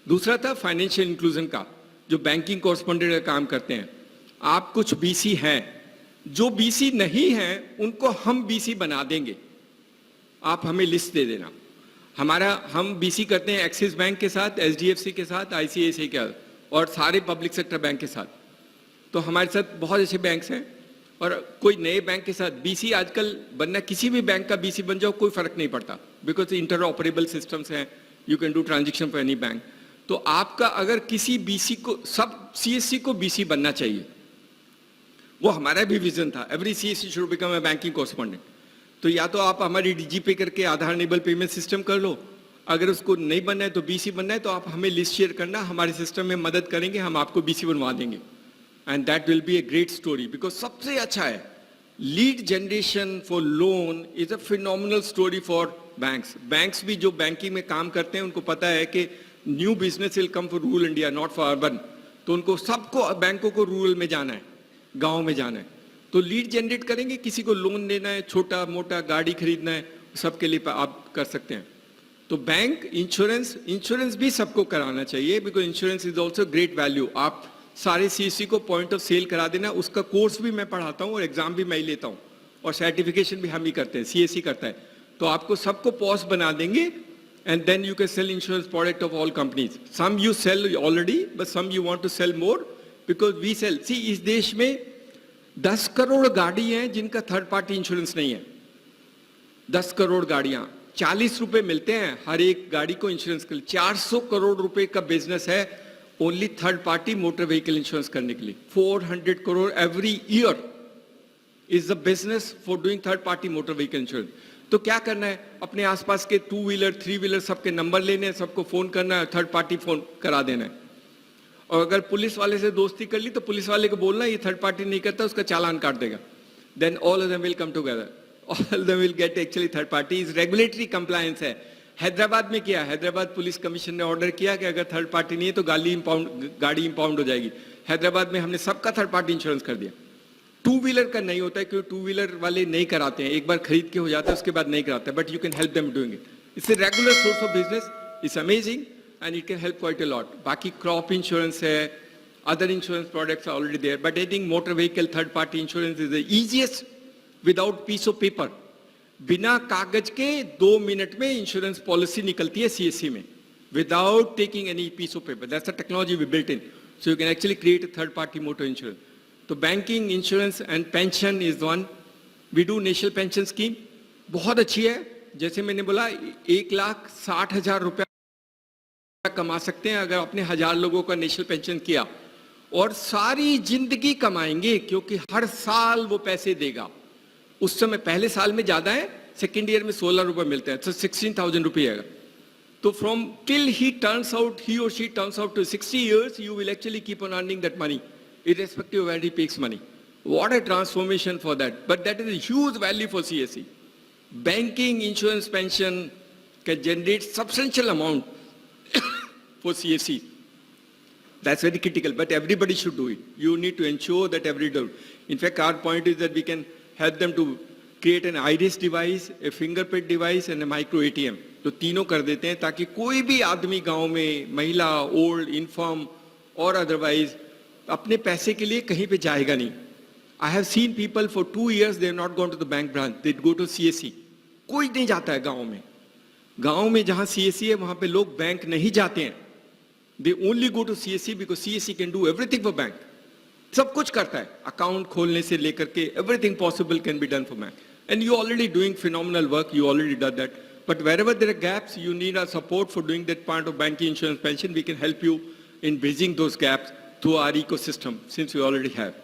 दूसरा था financial inclusion का, जो बैंकिंग कॉरस्पॉन्डेंट का काम करते हैं। आप कुछ बीसी हैं, जो बीसी नहीं हैं उनको हम बीसी बना देंगे, आप हमें लिस्ट दे देना। हम बीसी करते हैं एक्सिस बैंक के साथ, एचडीएफसी के साथ, आईसीआईसीआई के साथ और सारे पब्लिक सेक्टर बैंक के साथ। तो हमारे साथ बहुत अच्छे बैंक्स हैं और कोई नए बैंक के साथ बीसी आजकल बनना, किसी भी बैंक का बीसी बन जाओ कोई फर्क नहीं पड़ता, बिकॉज इंटर ऑपरेबल सिस्टम्स हैं, you can do transaction for any bank. तो आपका अगर किसी बीसी को, सब सीएससी को बीसी बनना चाहिए, वो हमारा भी विजन था, every CSC should become a banking correspondent. तो या तो आप हमारी डीजीपे करके आधार इनेबल पेमेंट सिस्टम कर लो, अगर उसको नहीं बनना है तो बीसी बनना है तो आप हमें लिस्ट शेयर करना, हमारे सिस्टम में मदद करेंगे, हम आपको बीसी बनवा देंगे। And that will be a great story, because सबसे अच्छा है lead generation for loan is a phenomenal story for banks. Banks भी जो बैंकिंग में काम करते हैं उनको पता है कि new business will come for rural India, not for urban. तो उनको सबको, बैंकों को रूरल में जाना है, गांव में जाना है, तो लीड जनरेट करेंगे। किसी को लोन लेना है, छोटा मोटा गाड़ी खरीदना है, सबके लिए आप कर सकते हैं। तो बैंक, इंश्योरेंस भी सबको कराना चाहिए, because insurance is also great value. आप सारे सीएससी को पॉइंट ऑफ सेल करा देना, उसका कोर्स भी मैं पढ़ाता हूँ और एग्जाम भी मैं ही लेता हूँ और सर्टिफिकेशन भी हम ही करते हैं, सीएससी करता है। तो आपको सबको पॉस बना देंगे and then you can sell insurance product of all companies. Some you sell already, but some you want to sell more because we sell. See, इस देश में 10 करोड़ गाड़ी हैं जिनका थर्ड पार्टी इंश्योरेंस नहीं है। 10 करोड़ गाड़ियां, 40 रुपए मिलते हैं हर एक गाड़ी को इंश्योरेंस के लिए। 400 करोड़ रुपए का बिजनेस है only third party motor vehicle insurance करने के लिए। 400 crore every year is the business for doing third party motor vehicle insurance. तो क्या करना है, अपने आसपास के 2 व्हीलर 3 व्हीलर सबके नंबर लेने हैं, सबको फोन करना है, थर्ड पार्टी फोन करा देना है। और अगर पुलिस वाले से दोस्ती कर ली तो पुलिस वाले को बोलना ये थर्ड पार्टी नहीं करता, उसका चालान काट देगा। Then all of them will come together, all of them will get actually third party. Is regulatory compliance है। हैदराबाद में किया, हैदराबाद पुलिस कमीशन ने ऑर्डर किया कि अगर थर्ड पार्टी नहीं है तो गाड़ी इंपाउंड हो जाएगी। हैदराबाद में हमने सबका थर्ड पार्टी इंश्योरेंस कर दिया। 2 व्हीलर का नहीं होता है क्योंकि 2 व्हीलर वाले नहीं कराते हैं, एक बार खरीद के हो जाता है उसके बाद नहीं कराते, but you can help them doing it. It's a regular source of business, it's amazing and it can help quite a lot. बाकी क्रॉप इंश्योरेंस है, other insurance products are already there, but I think motor vehicle third party insurance is the easiest without piece of paper. बिना कागज के 2 minute में insurance policy निकलती है CSC में, without taking any piece of paper. That's the technology we built in, so you can actually create a third party motor insurance. तो banking, insurance and pension is one. We do national pension scheme, बहुत अच्छी है। जैसे मैंने बोला 1,60,000 रुपया कमा सकते हैं अगर अपने 1000 लोगों का नेशनल पेंशन किया, और सारी जिंदगी कमाएंगे क्योंकि हर साल वो पैसे देगा। उस समय पहले साल में ज्यादा है, सेकेंड ईयर में 16 रुपये मिलते हैं, तो 16,000 रुपये आएगा। तो फ्रॉम टिल ही और she turns out to 60 years, you will actually keep on earning that money, irrespective of where he takes money. What a transformation for that. But that is a huge value for CSE. Banking, insurance, pension can generate substantial amount for CSE. That's very critical, but everybody should do it. You need to ensure that everybody does. In fact, our point is that we can help them to create an iris device, a fingerprint device and a micro ATM. तो तीनों कर देते हैं ताकि कोई भी आदमी गांव में, महिला, ओल्ड, इन्फॉर्म और अदरवाइज अपने पैसे के लिए कहीं पे जाएगा नहीं। I have seen people for 2 years they have not gone to the bank branch, they go to CSC. कोई नहीं जाता है गांव में। गांव में जहां सीएससी है वहां पे लोग बैंक नहीं जाते हैं। They only go to CSC because CSC can do everything for bank. सब कुछ करता है, अकाउंट खोलने से लेकर के everything possible can be done for bank. And you already doing phenomenal work, you already done that. But wherever there are gaps, you need our support for doing that part of banking, insurance, pension. We can help you in bridging those gaps through our ecosystem, since we already have.